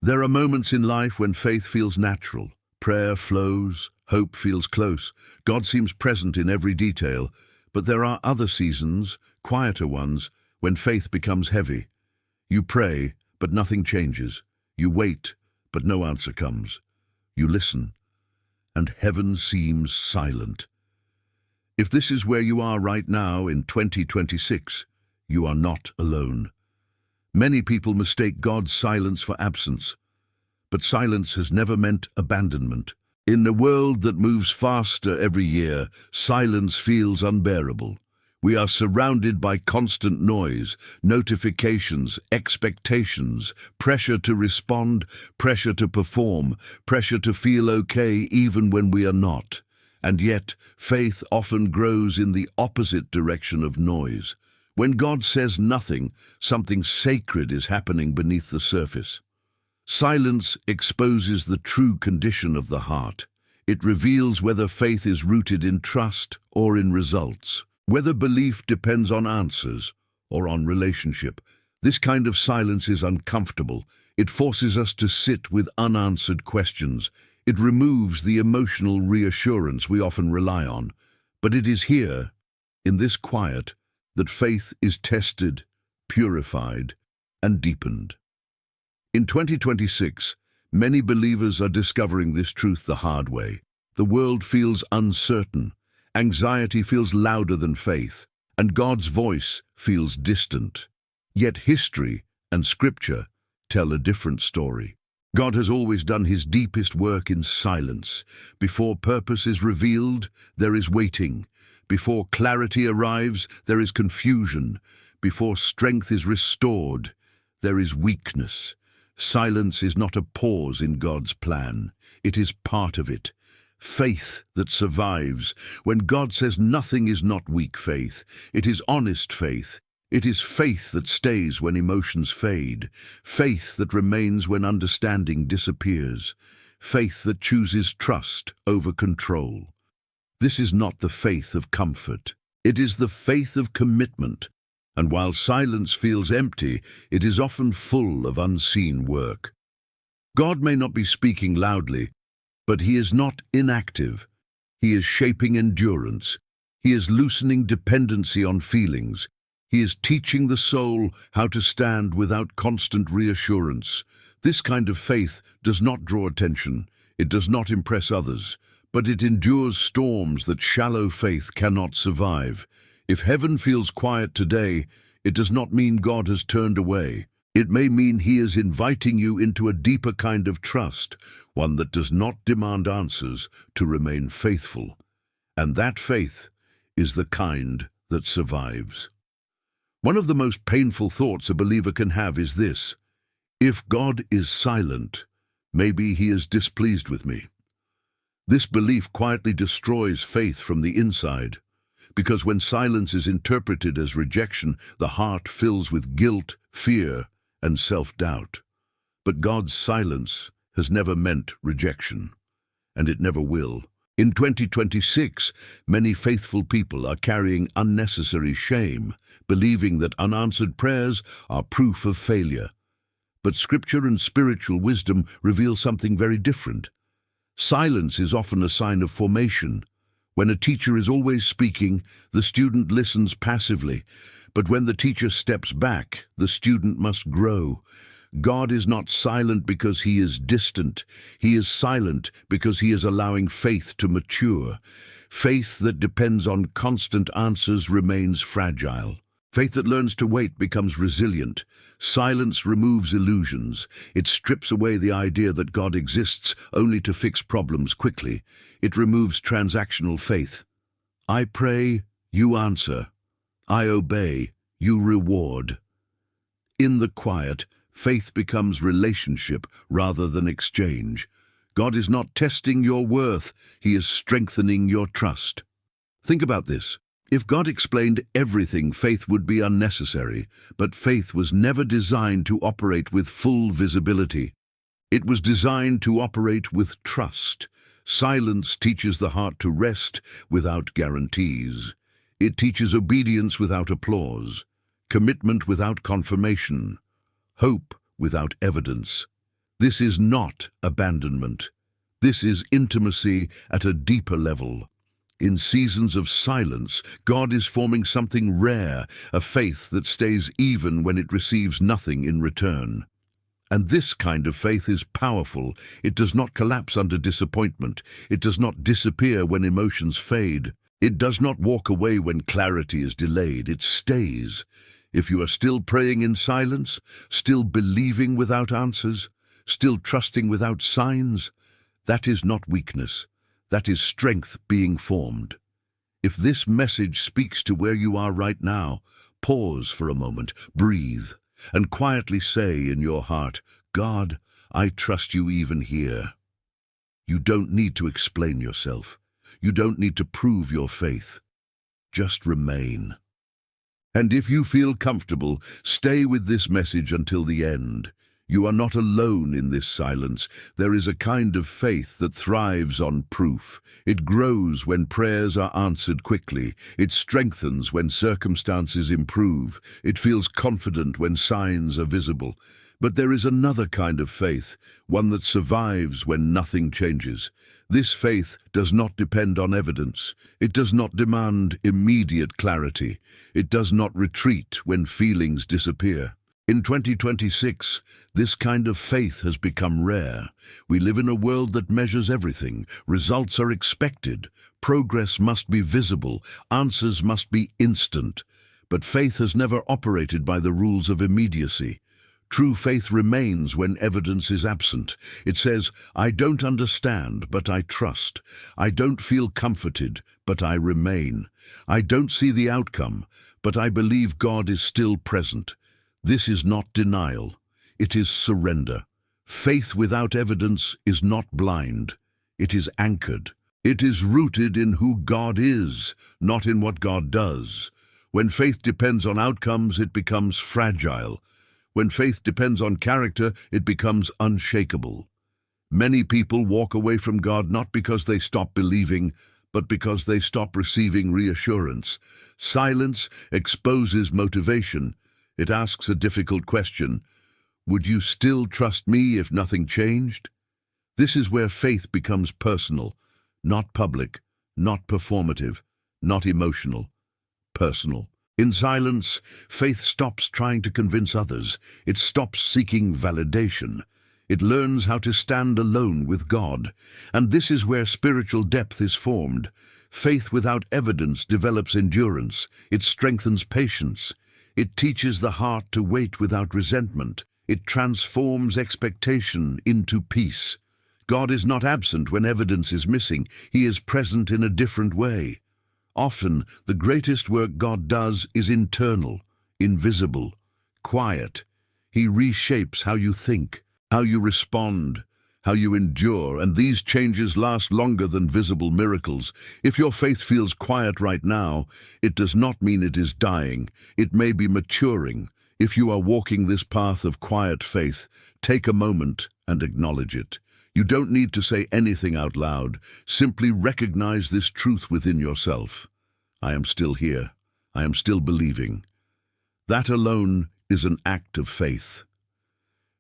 There are moments in life when faith feels natural, prayer flows, hope feels close, God seems present in every detail, but there are other seasons, quieter ones, when faith becomes heavy. You pray, but nothing changes. You wait, but no answer comes. You listen, and heaven seems silent. If this is where you are right now in 2026, you are not alone. Many people mistake God's silence for absence, but silence has never meant abandonment. In a world that moves faster every year, silence feels unbearable. We are surrounded by constant noise, notifications, expectations, pressure to respond, pressure to perform, pressure to feel okay even when we are not. And yet, faith often grows in the opposite direction of noise. When God says nothing, something sacred is happening beneath the surface. Silence exposes the true condition of the heart. It reveals whether faith is rooted in trust or in results, whether belief depends on answers or on relationship. This kind of silence is uncomfortable. It forces us to sit with unanswered questions. It removes the emotional reassurance we often rely on. But it is here, in this quiet, that faith is tested, purified, and deepened. In 2026, many believers are discovering this truth the hard way. The world feels uncertain, anxiety feels louder than faith, and God's voice feels distant. Yet history and Scripture tell a different story. God has always done his deepest work in silence. Before purpose is revealed, there is waiting. Before clarity arrives, there is confusion. Before strength is restored, there is weakness. Silence is not a pause in God's plan. It is part of it. Faith that survives. When God says nothing is not weak faith. It is honest faith. It is faith that stays when emotions fade. Faith that remains when understanding disappears. Faith that chooses trust over control. This is not the faith of comfort. It is the faith of commitment. And while silence feels empty, it is often full of unseen work. God may not be speaking loudly, but he is not inactive. He is shaping endurance. He is loosening dependency on feelings. He is teaching the soul how to stand without constant reassurance. This kind of faith does not draw attention. It does not impress others, but it endures storms that shallow faith cannot survive. If heaven feels quiet today, it does not mean God has turned away. It may mean he is inviting you into a deeper kind of trust, one that does not demand answers to remain faithful. And that faith is the kind that survives. One of the most painful thoughts a believer can have is this: if God is silent, maybe he is displeased with me. This belief quietly destroys faith from the inside, because when silence is interpreted as rejection, the heart fills with guilt, fear, and self-doubt. But God's silence has never meant rejection, and it never will. In 2026, many faithful people are carrying unnecessary shame, believing that unanswered prayers are proof of failure. But Scripture and spiritual wisdom reveal something very different. Silence is often a sign of formation. When a teacher is always speaking, the student listens passively. But when the teacher steps back, the student must grow. God is not silent because he is distant. He is silent because he is allowing faith to mature. Faith that depends on constant answers remains fragile. Faith that learns to wait becomes resilient. Silence removes illusions. It strips away the idea that God exists only to fix problems quickly. It removes transactional faith. I pray, you answer. I obey, you reward. In the quiet, faith becomes relationship rather than exchange. God is not testing your worth, he is strengthening your trust. Think about this. If God explained everything, faith would be unnecessary, but faith was never designed to operate with full visibility. It was designed to operate with trust. Silence teaches the heart to rest without guarantees. It teaches obedience without applause, commitment without confirmation, hope without evidence. This is not abandonment. This is intimacy at a deeper level. In seasons of silence, God is forming something rare, a faith that stays even when it receives nothing in return. And this kind of faith is powerful. It does not collapse under disappointment. It does not disappear when emotions fade. It does not walk away when clarity is delayed. It stays. If you are still praying in silence, still believing without answers, still trusting without signs, that is not weakness. That is strength being formed. If this message speaks to where you are right now, pause for a moment, breathe, and quietly say in your heart, God, I trust you even here. You don't need to explain yourself. You don't need to prove your faith. Just remain. And if you feel comfortable, stay with this message until the end. You are not alone in this silence. There is a kind of faith that thrives on proof. It grows when prayers are answered quickly. It strengthens when circumstances improve. It feels confident when signs are visible. But there is another kind of faith, one that survives when nothing changes. This faith does not depend on evidence. It does not demand immediate clarity. It does not retreat when feelings disappear. In 2026, this kind of faith has become rare. We live in a world that measures everything. Results are expected. Progress must be visible. Answers must be instant. But faith has never operated by the rules of immediacy. True faith remains when evidence is absent. It says, I don't understand, but I trust. I don't feel comforted, but I remain. I don't see the outcome, but I believe God is still present. This is not denial. It is surrender. Faith without evidence is not blind. It is anchored. It is rooted in who God is, not in what God does. When faith depends on outcomes, it becomes fragile. When faith depends on character, it becomes unshakable. Many people walk away from God not because they stop believing, but because they stop receiving reassurance. Silence exposes motivation. It asks a difficult question. Would you still trust me if nothing changed? This is where faith becomes personal, not public, not performative, not emotional. Personal. In silence, faith stops trying to convince others. It stops seeking validation. It learns how to stand alone with God. And this is where spiritual depth is formed. Faith without evidence develops endurance. It strengthens patience. It teaches the heart to wait without resentment. It transforms expectation into peace. God is not absent when evidence is missing. He is present in a different way. Often, the greatest work God does is internal, invisible, quiet. He reshapes how you think, how you respond, how you endure, and these changes last longer than visible miracles. If your faith feels quiet right now, it does not mean it is dying. It may be maturing. If you are walking this path of quiet faith, take a moment and acknowledge it. You don't need to say anything out loud. Simply recognize this truth within yourself. I am still here. I am still believing. That alone is an act of faith.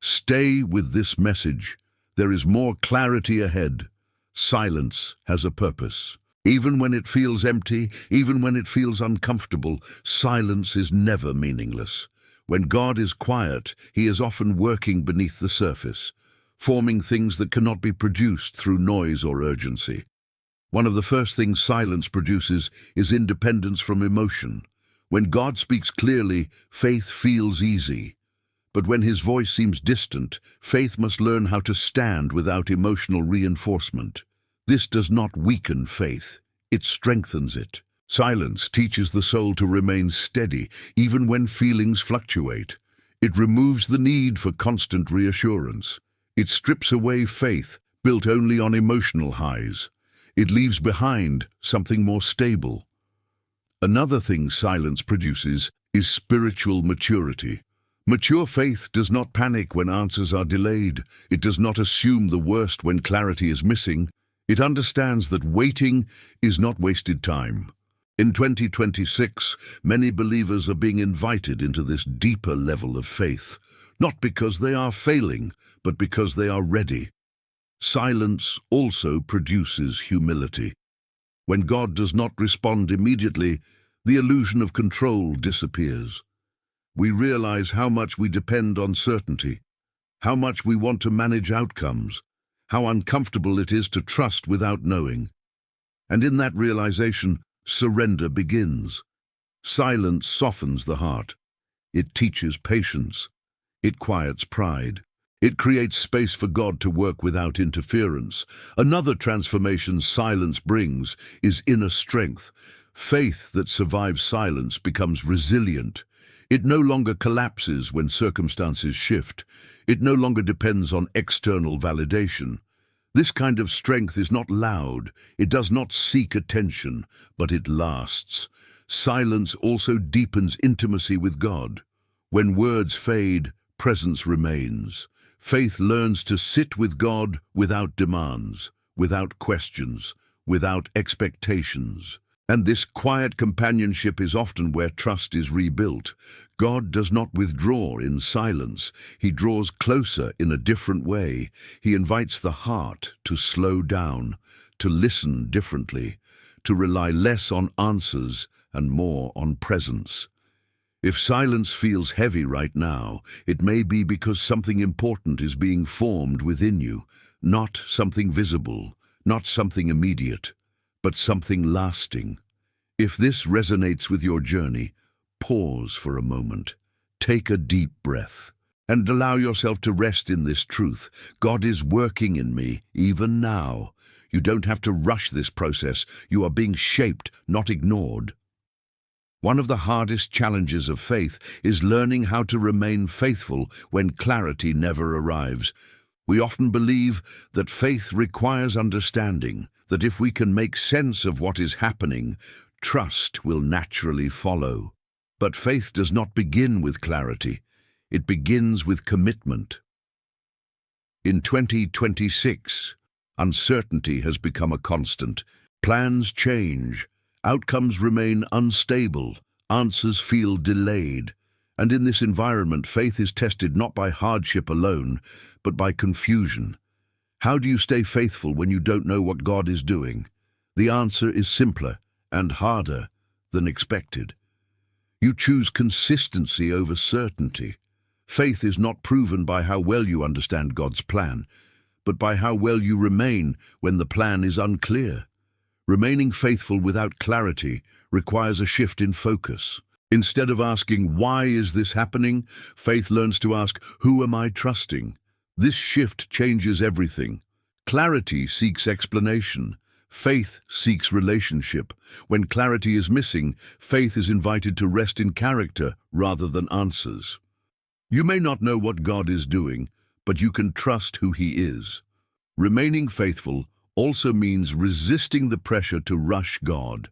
Stay with this message. There is more clarity ahead. Silence has a purpose. Even when it feels empty, even when it feels uncomfortable, silence is never meaningless. When God is quiet, He is often working beneath the surface, forming things that cannot be produced through noise or urgency. One of the first things silence produces is independence from emotion. When God speaks clearly, faith feels easy. But when His voice seems distant, faith must learn how to stand without emotional reinforcement. This does not weaken faith, it strengthens it. Silence teaches the soul to remain steady, even when feelings fluctuate. It removes the need for constant reassurance. It strips away faith, built only on emotional highs. It leaves behind something more stable. Another thing silence produces is spiritual maturity. Mature faith does not panic when answers are delayed. It does not assume the worst when clarity is missing. It understands that waiting is not wasted time. In 2026, many believers are being invited into this deeper level of faith, not because they are failing, but because they are ready. Silence also produces humility. When God does not respond immediately, the illusion of control disappears. We realize how much we depend on certainty, how much we want to manage outcomes, how uncomfortable it is to trust without knowing. And in that realization, surrender begins. Silence softens the heart. It teaches patience. It quiets pride. It creates space for God to work without interference. Another transformation silence brings is inner strength. Faith that survives silence becomes resilient. It no longer collapses when circumstances shift. It no longer depends on external validation. This kind of strength is not loud. It does not seek attention, but it lasts. Silence also deepens intimacy with God. When words fade, presence remains. Faith learns to sit with God without demands, without questions, without expectations. And this quiet companionship is often where trust is rebuilt. God does not withdraw in silence. He draws closer in a different way. He invites the heart to slow down, to listen differently, to rely less on answers and more on presence. If silence feels heavy right now, it may be because something important is being formed within you, not something visible, not something immediate, but something lasting. If this resonates with your journey, pause for a moment, take a deep breath, and allow yourself to rest in this truth. God is working in me, even now. You don't have to rush this process. You are being shaped, not ignored. One of the hardest challenges of faith is learning how to remain faithful when clarity never arrives. We often believe that faith requires understanding, that if we can make sense of what is happening, trust will naturally follow. But faith does not begin with clarity. It begins with commitment. In 2026, uncertainty has become a constant. Plans change. Outcomes remain unstable, answers feel delayed, and in this environment faith is tested not by hardship alone, but by confusion. How do you stay faithful when you don't know what God is doing? The answer is simpler and harder than expected. You choose consistency over certainty. Faith is not proven by how well you understand God's plan, but by how well you remain when the plan is unclear. Remaining faithful without clarity requires a shift in focus. Instead of asking, "Why is this happening?" faith learns to ask, "Who am I trusting?" This shift changes everything. Clarity seeks explanation. Faith seeks relationship. When clarity is missing, faith is invited to rest in character rather than answers. You may not know what God is doing, but you can trust who He is. Remaining faithful also means resisting the pressure to rush God.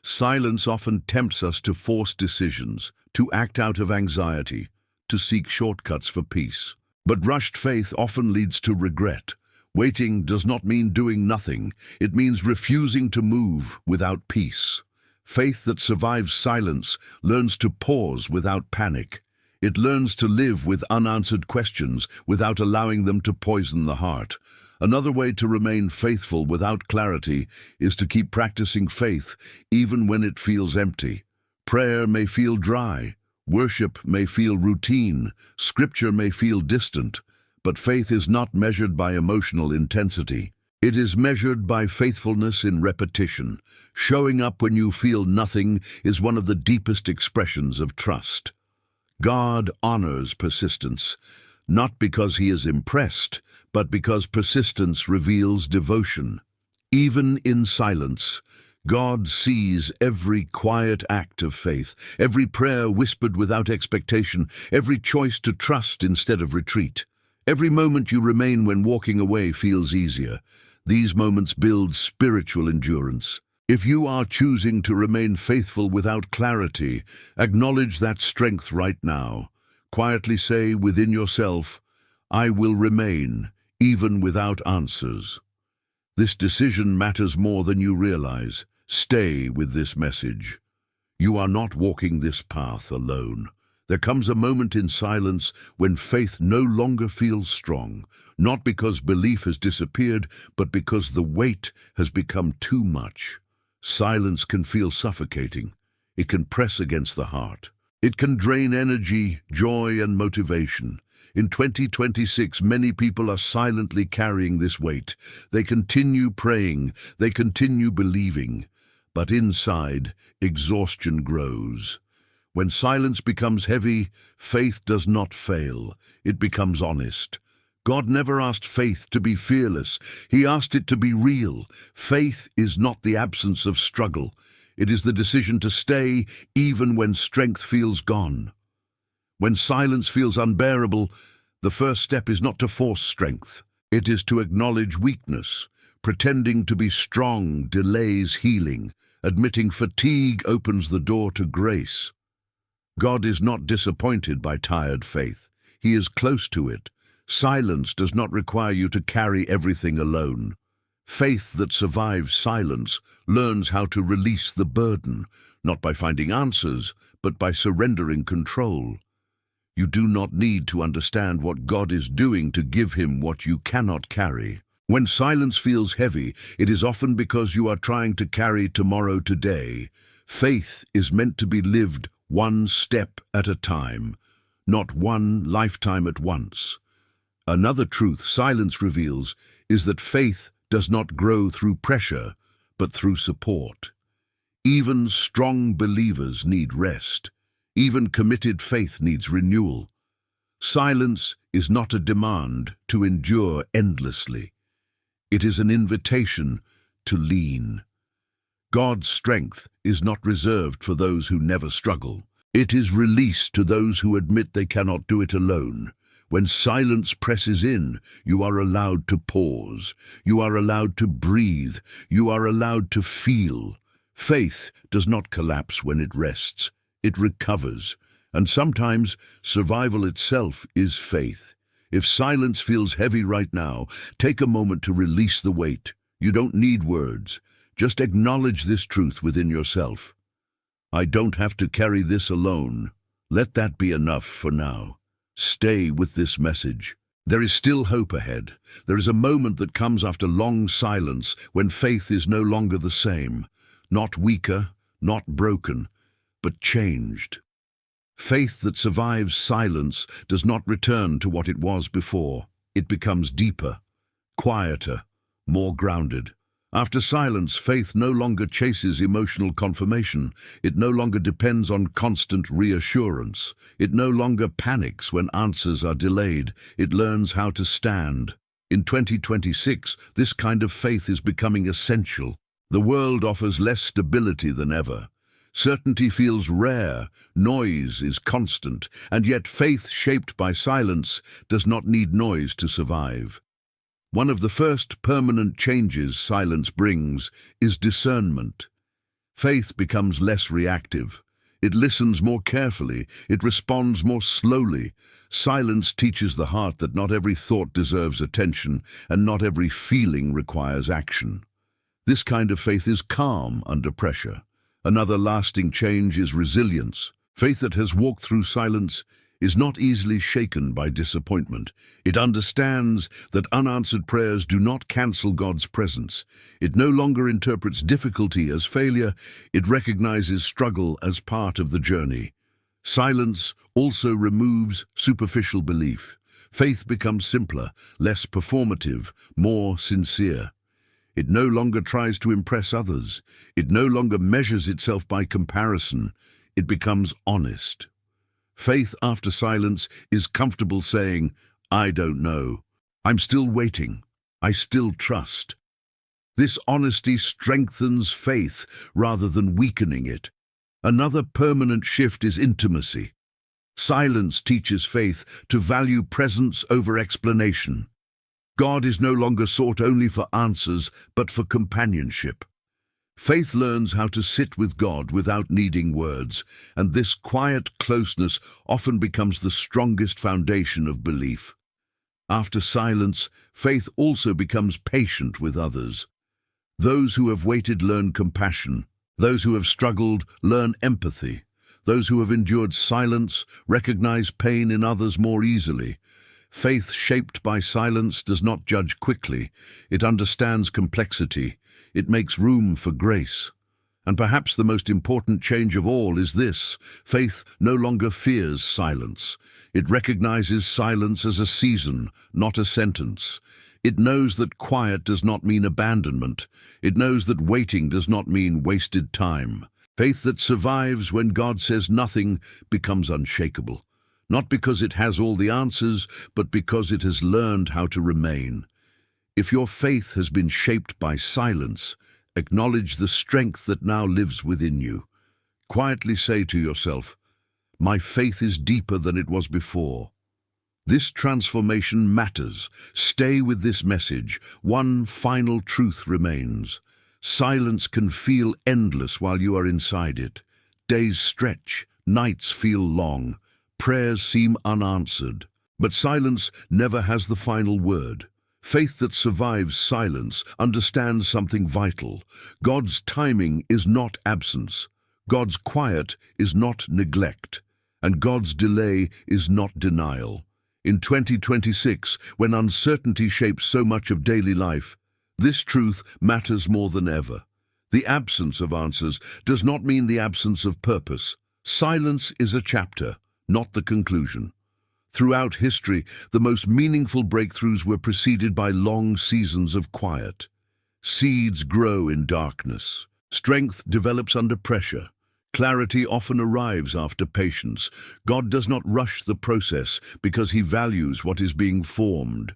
Silence often tempts us to force decisions, to act out of anxiety, to seek shortcuts for peace. But rushed faith often leads to regret. Waiting does not mean doing nothing. It means refusing to move without peace. Faith that survives silence learns to pause without panic. It learns to live with unanswered questions without allowing them to poison the heart. Another way to remain faithful without clarity is to keep practicing faith even when it feels empty. Prayer may feel dry, worship may feel routine, scripture may feel distant, but faith is not measured by emotional intensity. It is measured by faithfulness in repetition. Showing up when you feel nothing is one of the deepest expressions of trust. God honors persistence, not because He is impressed, but because persistence reveals devotion. Even in silence, God sees every quiet act of faith, every prayer whispered without expectation, every choice to trust instead of retreat. Every moment you remain when walking away feels easier. These moments build spiritual endurance. If you are choosing to remain faithful without clarity, acknowledge that strength right now. Quietly say within yourself, "I will remain, even without answers." This decision matters more than you realize. Stay with this message. You are not walking this path alone. There comes a moment in silence when faith no longer feels strong, not because belief has disappeared, but because the weight has become too much. Silence can feel suffocating. It can press against the heart. It can drain energy, joy, and motivation. In 2026, many people are silently carrying this weight. They continue praying, they continue believing, but inside, exhaustion grows. When silence becomes heavy, faith does not fail. It becomes honest. God never asked faith to be fearless. He asked it to be real. Faith is not the absence of struggle. It is the decision to stay even when strength feels gone. When silence feels unbearable, the first step is not to force strength. It is to acknowledge weakness. Pretending to be strong delays healing. Admitting fatigue opens the door to grace. God is not disappointed by tired faith. He is close to it. Silence does not require you to carry everything alone. Faith that survives silence learns how to release the burden, not by finding answers, but by surrendering control. You do not need to understand what God is doing to give him what you cannot carry. When silence feels heavy, it is often because you are trying to carry tomorrow today. Faith is meant to be lived one step at a time, not one lifetime at once. Another truth silence reveals is that faith does not grow through pressure, but through support. Even strong believers need rest. Even committed faith needs renewal. Silence is not a demand to endure endlessly. It is an invitation to lean. God's strength is not reserved for those who never struggle. It is released to those who admit they cannot do it alone. When silence presses in, you are allowed to pause. You are allowed to breathe. You are allowed to feel. Faith does not collapse when it rests. It recovers. And sometimes survival itself is faith. If silence feels heavy right now, take a moment to release the weight. You don't need words. Just acknowledge this truth within yourself. I don't have to carry this alone. Let that be enough for now. Stay with this message. There is still hope ahead. There is a moment that comes after long silence when faith is no longer the same. Not weaker, not broken, but changed. Faith that survives silence does not return to what it was before. It becomes deeper, quieter, more grounded. After silence, faith no longer chases emotional confirmation. It no longer depends on constant reassurance. It no longer panics when answers are delayed. It learns how to stand. In 2026, this kind of faith is becoming essential. The world offers less stability than ever. Certainty feels rare, noise is constant, and yet faith shaped by silence does not need noise to survive. One of the first permanent changes silence brings is discernment. Faith becomes less reactive. It listens more carefully. It responds more slowly. Silence teaches the heart that not every thought deserves attention, and not every feeling requires action. This kind of faith is calm under pressure. Another lasting change is resilience. Faith that has walked through silence is not easily shaken by disappointment. It understands that unanswered prayers do not cancel God's presence. It no longer interprets difficulty as failure. It recognizes struggle as part of the journey. Silence also removes superficial belief. Faith becomes simpler, less performative, more sincere. It no longer tries to impress others. It no longer measures itself by comparison. It becomes honest. Faith after silence is comfortable saying, I don't know. I'm still waiting. I still trust. This honesty strengthens faith rather than weakening it. Another permanent shift is intimacy. Silence teaches faith to value presence over explanation. God is no longer sought only for answers, but for companionship. Faith learns how to sit with God without needing words, and this quiet closeness often becomes the strongest foundation of belief. After silence, faith also becomes patient with others. Those who have waited learn compassion. Those who have struggled learn empathy. Those who have endured silence recognize pain in others more easily. Faith shaped by silence does not judge quickly. It understands complexity. It makes room for grace. And perhaps the most important change of all is this: faith no longer fears silence. It recognizes silence as a season, not a sentence. It knows that quiet does not mean abandonment. It knows that waiting does not mean wasted time. Faith that survives when God says nothing becomes unshakable. Not because it has all the answers, but because it has learned how to remain. If your faith has been shaped by silence, acknowledge the strength that now lives within you. Quietly say to yourself, "My faith is deeper than it was before." This transformation matters. Stay with this message. One final truth remains. Silence can feel endless while you are inside it. Days stretch, nights feel long, prayers seem unanswered. But silence never has the final word. Faith that survives silence understands something vital. God's timing is not absence. God's quiet is not neglect. And God's delay is not denial. In 2026, when uncertainty shapes so much of daily life, this truth matters more than ever. The absence of answers does not mean the absence of purpose. Silence is a chapter, not the conclusion. Throughout history, the most meaningful breakthroughs were preceded by long seasons of quiet. Seeds grow in darkness. Strength develops under pressure. Clarity often arrives after patience. God does not rush the process because he values what is being formed.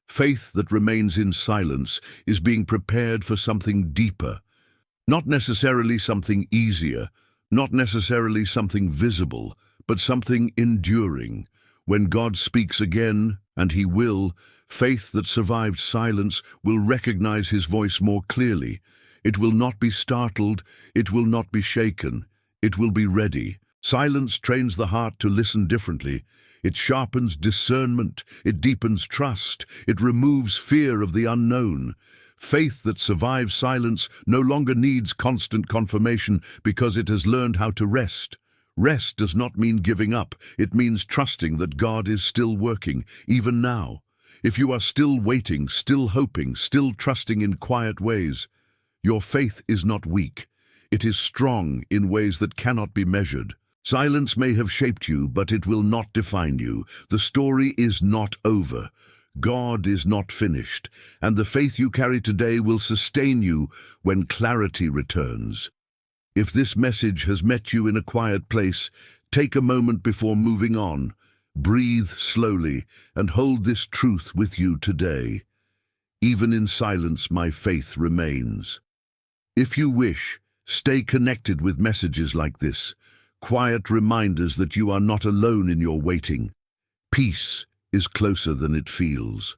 Faith that remains in silence is being prepared for something deeper. Not necessarily something easier, not necessarily something visible, but something enduring. When God speaks again, and he will, faith that survived silence will recognize his voice more clearly. It will not be startled, it will not be shaken, it will be ready. Silence trains the heart to listen differently. It sharpens discernment, it deepens trust, it removes fear of the unknown. Faith that survives silence no longer needs constant confirmation because it has learned how to rest. Rest does not mean giving up. It means trusting that God is still working, even now. If you are still waiting, still hoping, still trusting in quiet ways, your faith is not weak. It is strong in ways that cannot be measured. Silence may have shaped you, but it will not define you. The story is not over. God is not finished, and the faith you carry today will sustain you when clarity returns. If this message has met you in a quiet place, take a moment before moving on. Breathe slowly and hold this truth with you today. Even in silence, my faith remains. If you wish, stay connected with messages like this, quiet reminders that you are not alone in your waiting. Peace is closer than it feels.